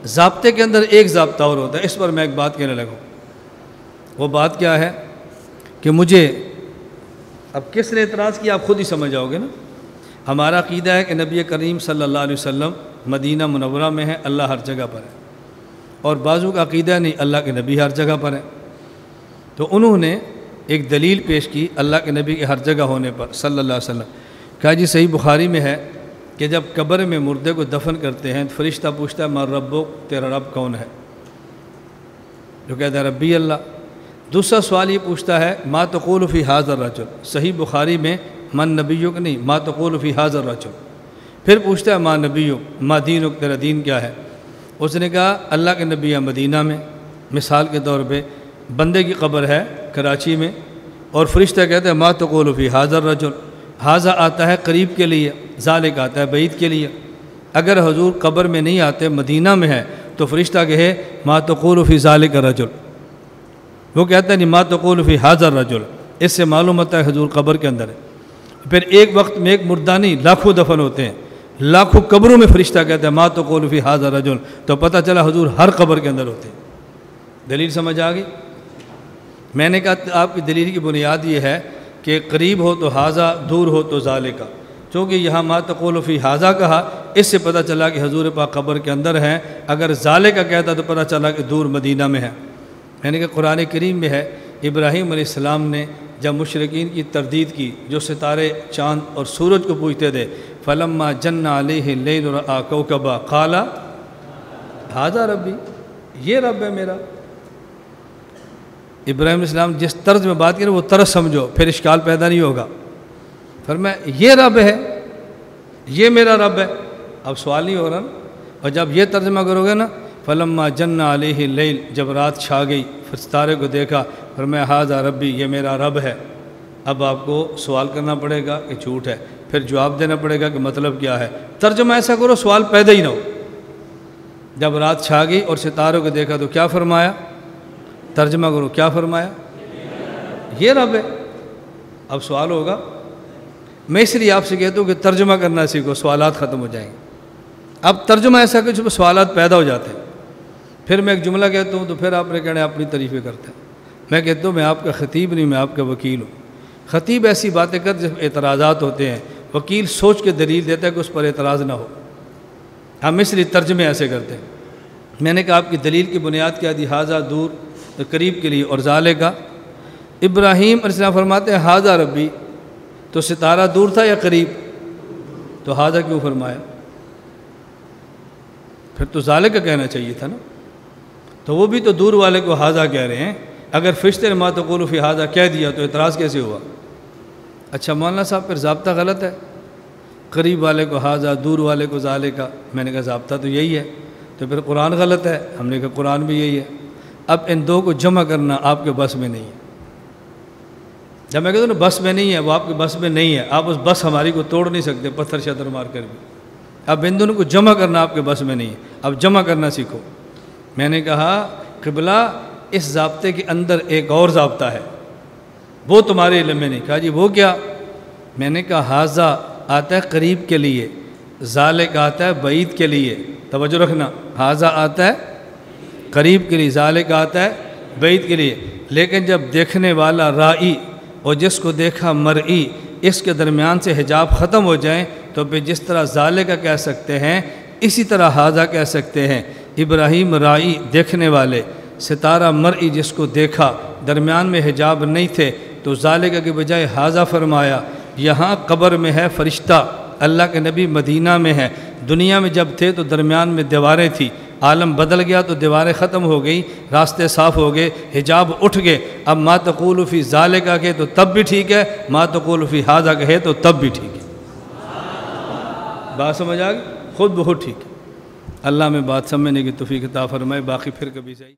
ضابطے کے اندر ایک ضابطہ اور ہوتا ہے، اس پر میں ایک بات کہنے لگا ہوں۔ وہ بات کیا ہے کہ مجھے اب کس نے اعتراض کیا آپ خود ہی سمجھ جاؤ گے نا۔ ہمارا عقیدہ ہے کہ نبی کریم صلی اللہ علیہ وسلم مدینہ منورہ میں ہے، اللہ ہر جگہ پر ہے، اور بعضوں کا عقیدہ نہیں اللہ کے نبی ہر جگہ پر ہے۔ تو انہوں نے ایک دلیل پیش کی اللہ کے نبی کے ہر جگہ ہونے پر صلی اللہ علیہ وسلم۔ کہا جی صحیح بخاری میں ہے کہ جب قبر میں مردے کو دفن کرتے ہیں تو فرشتہ پوچھتا ہے من ربک، تیرا رب کون ہے؟ جو کہتا ہے ربی اللہ۔ دوسرا سوال یہ پوچھتا ہے ما تقول فی ھذا الرجل، صحیح بخاری میں من نبیک نہیں، ما تقول فی ھذا الرجل۔ پھر پوچھتا ہے ما نبیک، ما دینک، تیرا دین کیا ہے؟ اس نے کہا اللہ کے نبی ہے مدینہ میں، مثال کے طور پہ بندے کی قبر ہے کراچی میں، اور فرشتہ کہتا ہے ما تقول فی ھذا الرجل۔ ھذا آتا ہے قریب کے لیے، ذالک آتا ہے بعید کے لیے۔ اگر حضور قبر میں نہیں آتے مدینہ میں ہے تو فرشتہ کہے ما تقول فی ذالک الرجل، وہ کہتا ہے نہیں ما تقول فی ھذا الرجل، اس سے معلوم ہوتا ہے حضور قبر کے اندر ہے۔ پھر ایک وقت میں ایک مردہ نہیں، لاکھوں دفن ہوتے ہیں، لاکھوں قبروں میں فرشتہ کہتا ہے ما تقول فی ھذا الرجل، تو پتہ چلا حضور ہر قبر کے اندر ہوتے ہیں۔ دلیل سمجھ آ گئی؟ میں نے کہا آپ کی دلیل کی بنیاد یہ ہے کہ قریب ہو تو ھذا، دور ہو تو ذالک، چونکہ یہاں ما تقول فی ھذا کہا، اس سے پتہ چلا کہ حضور پاک قبر کے اندر ہیں۔ اگر ذالک کا کہتا تو پتہ چلا کہ دور مدینہ میں ہے۔ میں نے کہا قرآن کریم میں ہے ابراہیم علیہ السلام نے جب مشرکین کی تردید کی، جو ستارے چاند اور سورج کو پوچھتے تھے، فلما جن علیہ اللیل رأى کوکبا قال ھذا ربی، یہ رب ہے میرا۔ ابراہیم علیہ السلام جس طرز میں بات کریں وہ طرز سمجھو، پھر اشکال پیدا نہیں ہوگا۔ فرمایا یہ رب ہے، یہ میرا رب ہے، اب سوال نہیں ہو رہا نا۔ اور جب یہ ترجمہ کرو گے نا فلما جن علیہ اللیل، جب رات چھا گئی پھر ستارے کو دیکھا، فرمایا ھذا ربی، یہ میرا رب ہے۔ اب آپ کو سوال کرنا پڑے گا کہ جھوٹ ہے، پھر جواب دینا پڑے گا کہ مطلب کیا ہے۔ ترجمہ ایسا کرو سوال پیدا ہی نہ ہو۔ جب رات چھا گئی اور ستاروں کو دیکھا تو کیا فرمایا؟ ترجمہ کرو کیا فرمایا؟ یہ رب ہے۔ اب سوال ہوگا، میں اس لیے آپ سے کہتا ہوں کہ ترجمہ کرنا سیکھو، سوالات ختم ہو جائیں گے۔ اب ترجمہ ایسا کہ جب سوالات پیدا ہو جاتے ہیں، پھر میں ایک جملہ کہتا ہوں تو پھر آپ نے کہنا اپنی تعریفیں کرتے ہیں۔ میں کہتا ہوں میں آپ کا خطیب نہیں، میں آپ کا وکیل ہوں۔ خطیب ایسی باتیں کر جب اعتراضات ہوتے ہیں، وکیل سوچ کے دلیل دیتا ہے کہ اس پر اعتراض نہ ہو۔ ہم اس لیے ترجمے ایسے کرتے ہیں۔ میں نے کہا آپ کی دلیل کی بنیاد کیا دی؟ ھذا دور، قریب کے لیے، اور ذالک کا ابراہیم علیہ السلام فرماتے ہیں ھذا ربی، تو ستارہ دور تھا یا قریب؟ تو ھذا کیوں فرمایا؟ پھر تو ذالک کا کہنا چاہیے تھا نا۔ تو وہ بھی تو دور والے کو ھذا کہہ رہے ہیں۔ اگر فرشتے نے ما تقول فی ھذا کہہ دیا تو اعتراض کیسے ہوا؟ اچھا مولانا صاحب پھر ضابطہ غلط ہے، قریب والے کو ھذا، دور والے کو ذالک کا۔ میں نے کہا ضابطہ تو یہی ہے، تو پھر قرآن غلط ہے۔ ہم نے کہا قرآن بھی یہی ہے۔ اب ان دو کو جمع کرنا آپ کے بس میں نہیں ہے۔ جب میں کہتا ہوں نا بس میں نہیں ہے، وہ آپ کے بس میں نہیں ہے، آپ اس بس ہماری کو توڑ نہیں سکتے پتھر شتر مار کر بھی۔ اب ان دونوں کو جمع کرنا آپ کے بس میں نہیں ہے، اب جمع کرنا سیکھو۔ میں نے کہا قبلہ اس ضابطے کے اندر ایک اور ضابطہ ہے، وہ تمہارے علم میں نہیں۔ کہا جی وہ کیا؟ میں نے کہا ھذا آتا ہے قریب کے لیے، ذالک آتا ہے بعید کے لیے۔ توجہ رکھنا، ھذا آتا ہے قریب کے لیے، ذالک آتا ہے بعید کے لیے۔ لیکن جب دیکھنے والا رائی اور جس کو دیکھا مرئی، اس کے درمیان سے حجاب ختم ہو جائیں تو پھر جس طرح ذالک کا کہہ سکتے ہیں اسی طرح ھذا کہہ سکتے ہیں۔ ابراہیم رائی دیکھنے والے، ستارہ مرئی جس کو دیکھا، درمیان میں حجاب نہیں تھے، تو ذالک کے بجائے ھذا فرمایا۔ یہاں قبر میں ہے فرشتہ، اللہ کے نبی مدینہ میں ہے۔ دنیا میں جب تھے تو درمیان میں دیواریں تھیں، عالم بدل گیا تو دیواریں ختم ہو گئی، راستے صاف ہو گئے، حجاب اٹھ گئے۔ اب ما تقول فی ذالک کہے تو تب بھی ٹھیک ہے، ما تقول فی ھذا کہے تو تب بھی ٹھیک ہے۔ بات سمجھ آ گئی؟ خود بخود ٹھیک ہے۔ اللہ میں بات سمجھنے کی توفیق عطا فرمائے، باقی پھر کبھی سے